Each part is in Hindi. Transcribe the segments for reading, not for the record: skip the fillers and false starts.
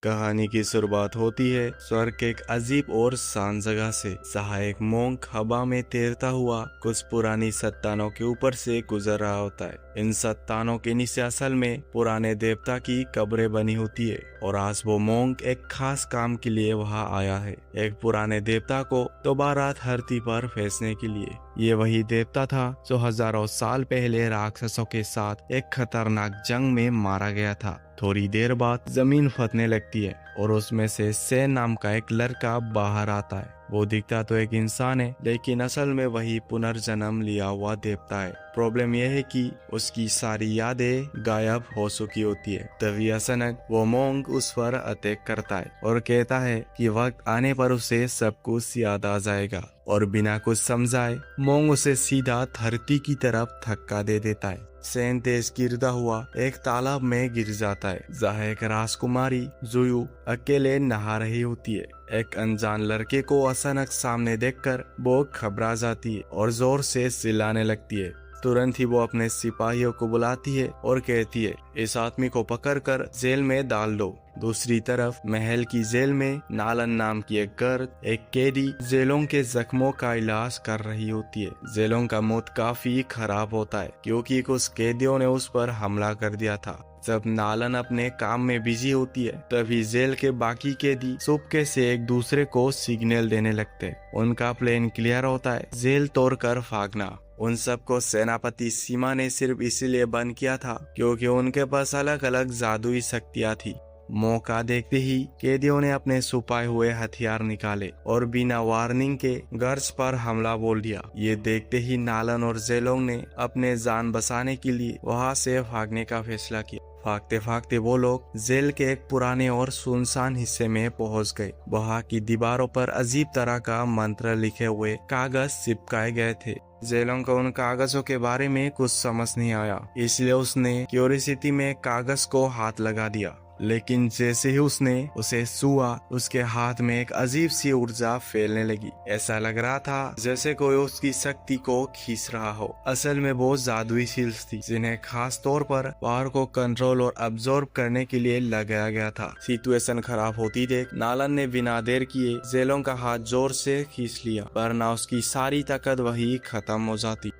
कहानी की शुरुआत होती है स्वर्ग के एक अजीब और शांत जगह से। जहाँ एक मोंक हवा में तैरता हुआ कुछ पुरानी चट्टानों के ऊपर से गुजर रहा होता है। इन चट्टानों के नीचे असल में पुराने देवता की कब्रें बनी होती है और आज वो मोंक एक खास काम के लिए वहाँ आया है, एक पुराने देवता को दोबारा धरती पर भेजने के लिए। ये वही देवता था जो हजारों साल पहले राक्षसों के साथ एक खतरनाक जंग में मारा गया था। थोड़ी देर बाद जमीन फटने लगती है और उसमें से सेन नाम का एक लड़का बाहर आता है। वो दिखता तो एक इंसान है, लेकिन असल में वही पुनर्जन्म लिया हुआ देवता है। प्रॉब्लम यह है कि उसकी सारी यादें गायब हो चुकी होती है। तभी अचानक वो मोंक उस पर अटैक करता है और कहता है कि वक्त आने पर उसे सब कुछ याद आ जाएगा। और बिना कुछ समझाए मोंक उसे सीधा धरती की तरफ धक्का दे देता है। सेन तेज गिरता हुआ एक तालाब में गिर जाता है, जहाँ एक राजकुमारी जुयू अकेले नहा रही होती है। एक अनजान लड़के को अचानक सामने देखकर वो घबरा जाती है और जोर से चिल्लाने लगती है। तुरंत ही वो अपने सिपाहियों को बुलाती है और कहती है, इस आदमी को पकड़कर जेल में डाल दो। दूसरी तरफ महल की जेल में नालन नाम की एक गर्द एक कैदी जेलों के जख्मों का इलाज कर रही होती है। जेलों का मूड काफी खराब होता है क्योंकि कुछ कैदियों ने उस पर हमला कर दिया था। जब नालन अपने काम में बिजी होती है तभी जेल के बाकी कैदी चुपके से एक दूसरे को सिग्नल देने लगते हैं। उनका प्लान क्लियर होता है, जेल तोड़कर भागना। उन सबको सेनापति सीमा ने सिर्फ इसीलिए बंद किया था क्योंकि उनके पास अलग अलग जादुई शक्तियां थी। मौका देखते ही कैदियों ने अपने छुपाए हुए हथियार निकाले और बिना वार्निंग के गर्ज पर हमला बोल दिया। ये देखते ही नालन और जेलोंग ने अपने जान बचाने के लिए वहां से भागने का फैसला किया। भागते भागते वो लोग जेल के एक पुराने और सुनसान हिस्से में पहुंच गए। वहां की दीवारों पर अजीब तरह का मंत्र लिखे हुए कागज चिपकाए गए थे। जेलोंग को उन कागजों के बारे में कुछ समझ नहीं आया, इसलिए उसने क्यूरियोसिटी में कागज को हाथ लगा दिया। लेकिन जैसे ही उसने उसे छुआ, उसके हाथ में एक अजीब सी ऊर्जा फैलने लगी। ऐसा लग रहा था जैसे कोई उसकी शक्ति को खींच रहा हो। असल में वो जादुई सील्स थी जिन्हें खास तौर पर पावर को कंट्रोल और अब्सॉर्ब करने के लिए लगाया गया था। सिचुएशन खराब होती देख नालन ने बिना देर किए जेलों का हाथ जोर से खींच लिया, वरना उसकी सारी ताकत वही खत्म हो जाती।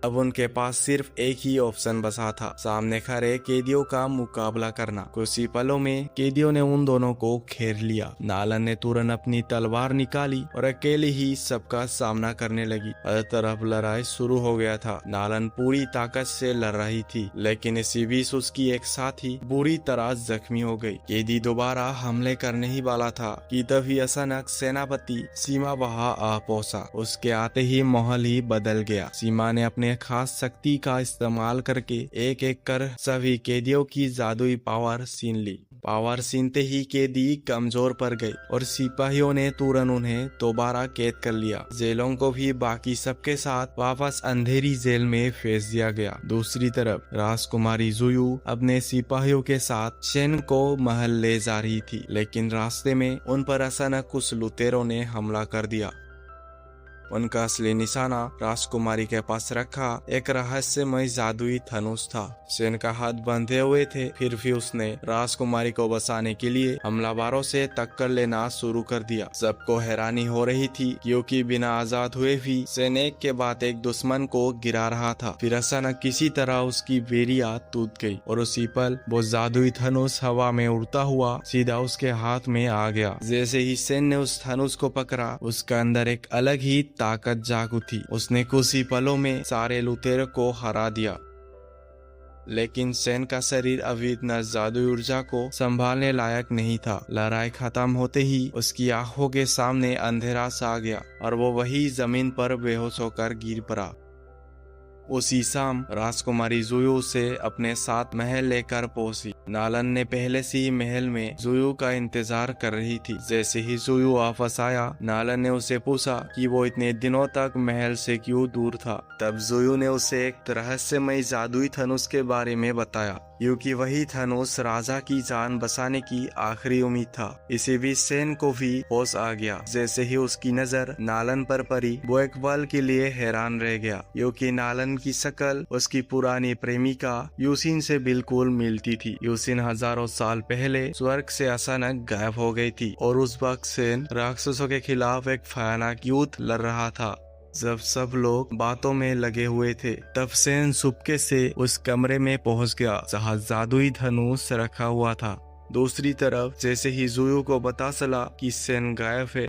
अब उनके पास सिर्फ एक ही ऑप्शन बचा था, सामने खड़े कैदियों का मुकाबला करना। कुछ ही पलों में कैदियों ने उन दोनों को घेर लिया। नालन ने तुरंत अपनी तलवार निकाली और अकेले ही सबका सामना करने लगी। हर तरफ लड़ाई शुरू हो गया था। नालन पूरी ताकत से लड़ रही थी, लेकिन इसी बीच उसकी एक साथी बुरी तरह जख्मी हो गई। कैदी दोबारा हमले करने ही वाला था कि तभी अचानक सेनापति सीमा वहां आ पहुंचा। उसके आते ही माहौल ही बदल गया। सीमा ने अपने खास शक्ति का इस्तेमाल करके एक एक कर सभी कैदियों की जादुई पावर छीन ली। पावर छीनते ही कैदी कमजोर पड़ गए और सिपाहियों ने तुरंत उन्हें दोबारा कैद कर लिया। जेलों को भी बाकी सबके साथ वापस अंधेरी जेल में भेज दिया गया। दूसरी तरफ राजकुमारी जुयू अपने सिपाहियों के साथ शेन को महल ले जा रही थी, लेकिन रास्ते में उन पर अचानक कुछ लुटेरों ने हमला कर दिया। उनका असली निशाना राजकुमारी के पास रखा एक रहस्यमय जादुई धनुष था। शेन का हाथ बंधे हुए थे, फिर भी उसने राजकुमारी को बचाने के लिए हमलावरों से टक्कर लेना शुरू कर दिया। सबको हैरानी हो रही थी क्योंकि बिना आजाद हुए भी शेन एक के बाद एक दुश्मन को गिरा रहा था। फिर अचानक किसी तरह उसकी बेड़िया टूट गई और उसी पल वो जादुई धनुष हवा में उड़ता हुआ सीधा उसके हाथ में आ गया। जैसे ही शेन ने उस धनुष को पकड़ा, उसके अंदर एक अलग ही ताकत जाग उठी। उसने कुछ ही पलों में सारे लुटेरों को हरा दिया। लेकिन शेन का शरीर अभी इतना जादुई ऊर्जा को संभालने लायक नहीं था। लड़ाई खत्म होते ही उसकी आंखों के सामने अंधेरा सा आ गया और वो वही जमीन पर बेहोश होकर गिर पड़ा। उसी शाम राजकुमारी जुयू से अपने साथ महल लेकर पहुंची। नालन ने पहले से ही महल में जुयू का इंतजार कर रही थी। जैसे ही जुयू वापस आया, नालन ने उसे पूछा कि वो इतने दिनों तक महल से क्यों दूर था। तब जुयू ने उसे एक रहस्यमय जादुई धनुष के बारे में बताया। क्योंकि वही धनुष राजा की जान बचाने की आखिरी उम्मीद था। इसी बीच सेन को भी होश आ गया। जैसे ही उसकी नजर नालन पर पड़ी, वो एक पल के लिए हैरान रह गया, क्योंकि नालन की शक्ल उसकी पुरानी प्रेमिका यूसिन से बिल्कुल मिलती थी। यूसिन हजारों साल पहले स्वर्ग से अचानक गायब हो गई थी और उस वक्त सेन राक्षसों के खिलाफ एक भयानक युद्ध लड़ रहा था। जब सब लोग बातों में लगे हुए थे, तब सेन चुपके से उस कमरे में पहुंच गया जहां जादुई धनुष रखा हुआ था। दूसरी तरफ जैसे ही जुयू को पता चला कि सेन गायब है,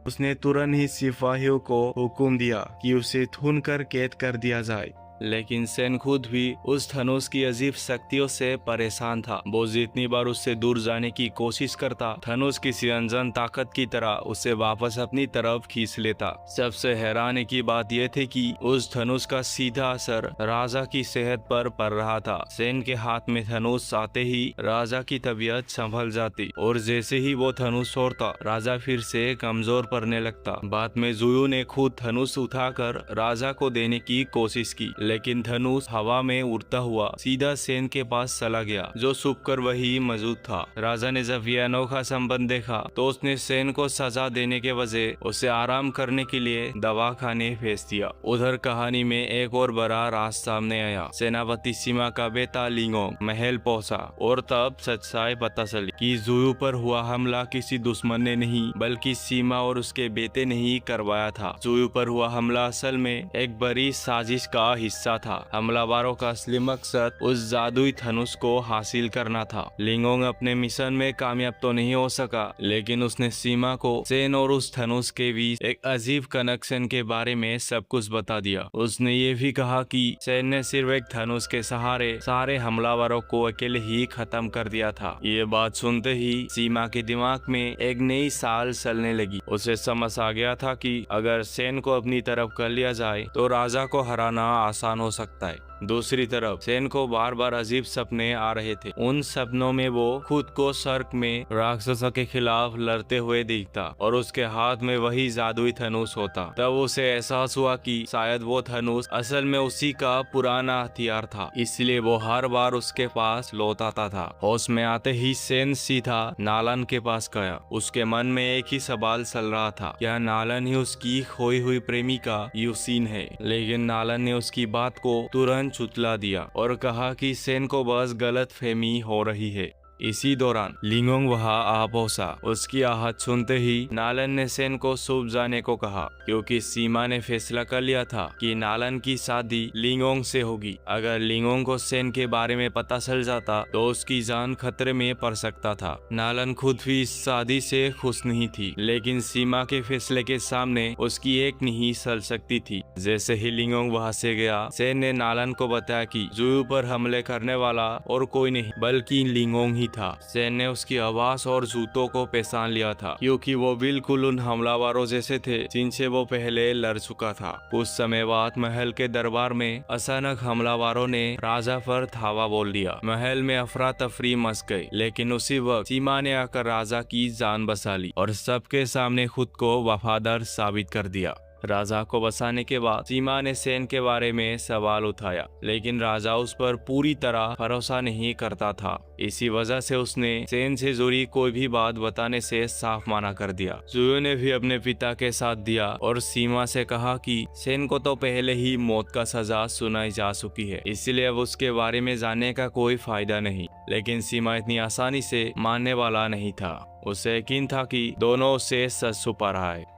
उसने तुरंत ही सिपाहियों को हुक्म दिया कि उसे ढूंढ कर कैद कर दिया जाए। लेकिन सेन खुद भी उस धनुष की अजीब शक्तियों से परेशान था। वो जितनी बार उससे दूर जाने की कोशिश करता, धनुष किसी अनजान ताकत की तरह उसे वापस अपनी तरफ खींच लेता। सबसे हैरानी की बात यह थी कि उस धनुष का सीधा असर राजा की सेहत पर पड़ रहा था। सेन के हाथ में धनुष आते ही राजा की तबीयत संभल जाती और जैसे ही वो धनुष छोड़ता, राजा फिर से कमजोर पड़ने लगता। बाद में जुयू ने खुद धनुष उठाकर राजा को देने की कोशिश की, लेकिन धनुष हवा में उड़ता हुआ सीधा सेन के पास चला गया, जो छुपकर वही मौजूद था। राजा ने जब यह अनोखा संबंध देखा तो उसने सेन को सजा देने के बजाय उसे आराम करने के लिए दवाखाने भेज दिया। उधर कहानी में एक और बड़ा राज सामने आया। सेनापति सीमा का बेटा लिंगोंग महल पहुंचा और तब सच्चाई पता चली कि जुयू पर हुआ हमला किसी दुश्मन ने नहीं, बल्कि सीमा और उसके बेटे ने ही करवाया था। जुयू पर हुआ हमला असल में एक बड़ी साजिश का हिस्सा था। हमलावरों का असली मकसद उस जादुई धनुष को हासिल करना था। लिंगोंग अपने मिशन में कामयाब तो नहीं हो सका, लेकिन उसने सीमा को सेन और उस धनुष के बीच एक अजीब कनेक्शन के बारे में सब कुछ बता दिया। उसने ये भी कहा कि सेन ने सिर्फ एक धनुष के सहारे सारे हमलावरों को अकेले ही खत्म कर दिया था। ये बात सुनते ही सीमा के दिमाग में एक नई चाल चलने लगी। उसे समझ आ गया था कि अगर सेन को अपनी तरफ कर लिया जाए तो राजा को हराना आसान हो सकता है। दूसरी तरफ सेन को बार बार अजीब सपने आ रहे थे। उन सपनों में वो खुद को स्वर्ग में राक्षसों के खिलाफ लड़ते हुए दिखता और उसके हाथ में वही जादुई धनुष होता। तब उसे एहसास हुआ कि शायद वो धनुष असल में उसी का पुराना हथियार था, इसलिए वो हर बार उसके पास लौट आता था। होश में आते ही सेन सीधा नालन के पास गया। उसके मन में एक ही सवाल चल रहा था, क्या नालन ही उसकी खोई हुई प्रेमिका यूसिन है? लेकिन नालन ने उसकी बात को तुरंत छुटला दिया और कहा कि सेन को बस गलत फहमी हो रही है। इसी दौरान लिंगोंग वहां आ पहुंचा। उसकी आहट सुनते ही नालन ने सेन को छुप जाने को कहा, क्योंकि सीमा ने फैसला कर लिया था कि नालन की शादी लिंगोंग से होगी। अगर लिंगोंग को सेन के बारे में पता चल जाता तो उसकी जान खतरे में पड़ सकता था। नालन खुद भी इस शादी से खुश नहीं थी, लेकिन सीमा के फैसले के सामने उसकी एक नहीं चल सकती थी। जैसे ही लिंगोंग वहां से गया, सेन ने नालन को बताया कि जुयू पर हमले करने वाला और कोई नहीं बल्कि लिंगोंग ही था। सेन ने उसकी आवाज और जूतों को पहचान लिया था, क्योंकि वो बिल्कुल उन हमलावरों जैसे थे जिनसे वो पहले लड़ चुका था। कुछ समय बाद महल के दरबार में अचानक हमलावरों ने राजा पर धावा बोल दिया। महल में अफरा तफरी मच गई, लेकिन उसी वक्त सीमा ने आकर राजा की जान बचा ली और सबके सामने खुद को वफादार साबित कर दिया। राजा को बचाने के बाद सीमा ने सेन के बारे में सवाल उठाया, लेकिन राजा उस पर पूरी तरह भरोसा नहीं करता था। इसी वजह से उसने सेन से जुड़ी कोई भी बात बताने से साफ मना कर दिया। जुयू ने भी अपने पिता के साथ दिया और सीमा से कहा कि सेन को तो पहले ही मौत का सजा सुनाई जा चुकी है, इसलिए अब उसके बारे में जानने का कोई फायदा नहीं। लेकिन सीमा इतनी आसानी से मानने वाला नहीं था। उसे यकीन था कि दोनों से सच छुपा रहा है,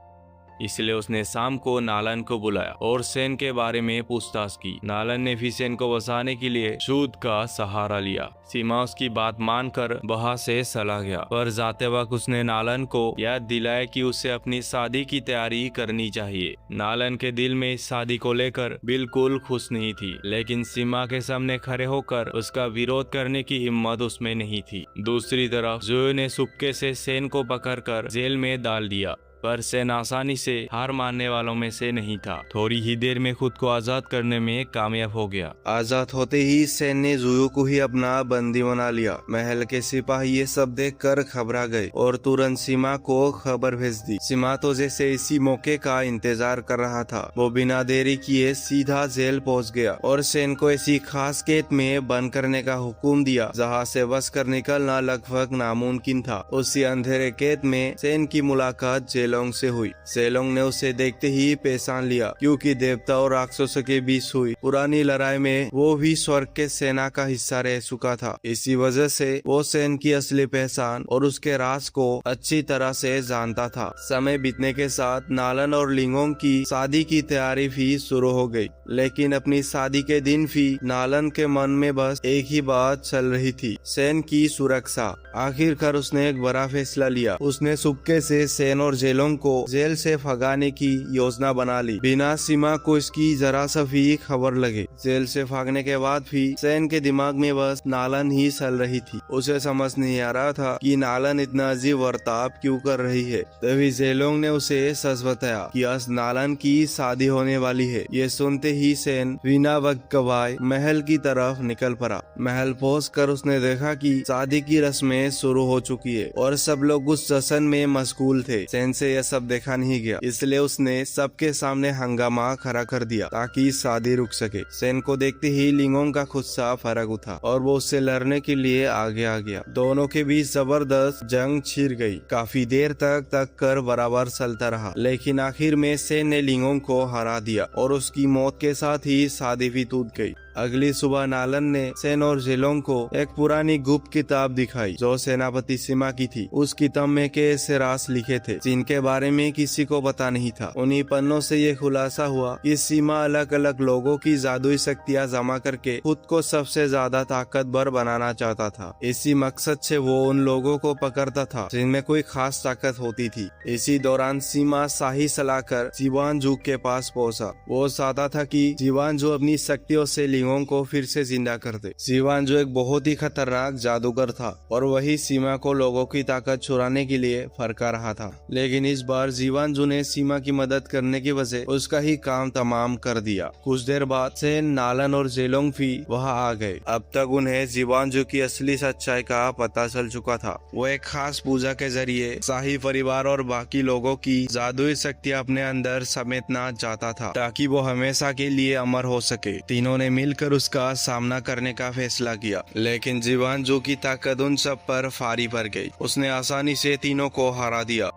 इसलिए उसने शाम को नालन को बुलाया और सेन के बारे में पूछताछ की। नालन ने भी सेन को बचाने के लिए शूद का सहारा लिया। सीमा उसकी बात मानकर वहां से चला गया, पर जाते वक्त उसने नालन को याद दिलाया कि उसे अपनी शादी की तैयारी करनी चाहिए। नालन के दिल में इस शादी को लेकर बिल्कुल खुश नहीं थी, लेकिन सीमा के सामने खड़े होकर उसका विरोध करने की हिम्मत उसमें नहीं थी। दूसरी तरफ जुयू ने चुपके से सेन को पकड़कर जेल में डाल दिया। पर सेन आसानी से हार मानने वालों में से नहीं था। थोड़ी ही देर में खुद को आजाद करने में कामयाब हो गया। आजाद होते ही सेन ने जुयो को ही अपना बंदी बना लिया। महल के सिपाही ये सब देखकर घबरा गए और तुरंत सीमा को खबर भेज दी। सीमा तो जैसे इसी मौके का इंतजार कर रहा था। वो बिना देरी किए सीधा जेल पहुंच गया और सेन को ऐसी खास कैद में बंद करने का हुक्म दिया जहां से बस कर निकलना लगभग नामुमकिन था। उसी अंधेरे कैद में सेन की मुलाकात जेलोंग से हुई। जेलोंग ने उसे देखते ही पहचान लिया, क्योंकि देवता और राक्षसों के बीच हुई पुरानी लड़ाई में वो भी स्वर्ग के सेना का हिस्सा रह चुका था। इसी वजह से वो सेन की असली पहचान और उसके राज को अच्छी तरह से जानता था। समय बीतने के साथ नालन और लिंगोंग की शादी की तैयारी भी शुरू हो गई, लेकिन अपनी शादी के दिन भी नालन के मन में बस एक ही बात चल रही थी, सेन की सुरक्षा। आखिरकार उसने एक बड़ा फैसला लिया। उसने चुपके से सेन और जेलोंग को जेल से भगाने की योजना बना ली, बिना सीमा को इसकी जरा सा भी खबर लगे। जेल से भागने के बाद भी सेन के दिमाग में बस नालन ही चल रही थी। उसे समझ नहीं आ रहा था कि नालन इतना अजीब बर्ताव क्यों कर रही है। तभी जेलोंग ने उसे सच बताया कि आज नालन की शादी होने वाली है। ये सुनते ही सेन बिना वक्त गवाए महल की तरफ निकल पड़ा। महल पहुंचकर उसने देखा कि शादी की रस्में शुरू हो चुकी है और सब लोग उस जश्न में मशगूल थे। सेन से यह सब देखा नहीं गया, इसलिए उसने सबके सामने हंगामा खड़ा कर दिया ताकि शादी रुक सके। सेन को देखते ही लिंगोंग का गुस्सा फरक उठा और वो उससे लड़ने के लिए आगे आ गया। दोनों के बीच जबरदस्त जंग छिड़ गई। काफी देर तक कर बराबर चलता रहा, लेकिन आखिर में सेन ने लिंगोंग को हरा दिया और उसकी मौत के साथ ही शादी भी टूट गई। अगली सुबह नालन ने सेन और जेलोंग को एक पुरानी गुप्त किताब दिखाई जो सेनापति सीमा की थी। उस किताब में के ऐसे राज लिखे थे जिनके बारे में किसी को पता नहीं था। उन्हीं पन्नों से ये खुलासा हुआ कि सीमा अलग अलग लोगों की जादुई शक्तियां जमा करके खुद को सबसे ज्यादा ताकतवर बनाना चाहता था। इसी मकसद से वो उन लोगों को पकड़ता था जिनमें कोई खास ताकत होती थी। इसी दौरान सीमा शाही सलाहकार जीवानजू के पास पहुंचा। वो चाहता था कि जीवानजू अपनी शक्तियों से लिंगोंग को फिर से जिंदा कर दे। जीवानजू एक बहुत ही खतरनाक जादूगर था और वही सीमा को लोगों की ताकत चुराने के लिए फरका रहा था। लेकिन इस बार जीवानजू ने सीमा की मदद करने की वजह उसका ही काम तमाम कर दिया। कुछ देर बाद सेन, नालन और जेलोंग भी वहां आ गए। अब तक उन्हें जीवानजू की असली सच्चाई का पता चल चुका था। वो एक खास पूजा के जरिए शाही परिवार और बाकी लोगों की जादुई शक्तियां अपने अंदर समेटना चाहता था ताकि वो हमेशा के लिए अमर हो सके। तीनों ने मिलकर उसका सामना करने का फैसला किया, लेकिन जीवानजू की ताकत उन सब पर भारी पड़ गई। उसने आसानी से तीनों को हरा दिया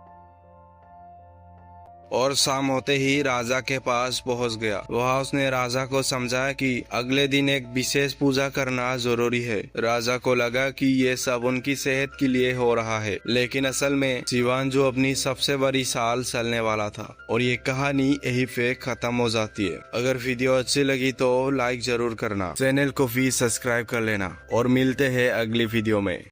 और शाम होते ही राजा के पास पहुंच गया। वहां उसने राजा को समझाया कि अगले दिन एक विशेष पूजा करना जरूरी है। राजा को लगा कि ये सब उनकी सेहत के लिए हो रहा है, लेकिन असल में जीवानजू अपनी सबसे बड़ी साल चलने वाला था और ये कहानी यही पे खत्म हो जाती है। अगर वीडियो अच्छी लगी तो लाइक जरूर करना, चैनल को भी सब्सक्राइब कर लेना और मिलते हैं अगली वीडियो में।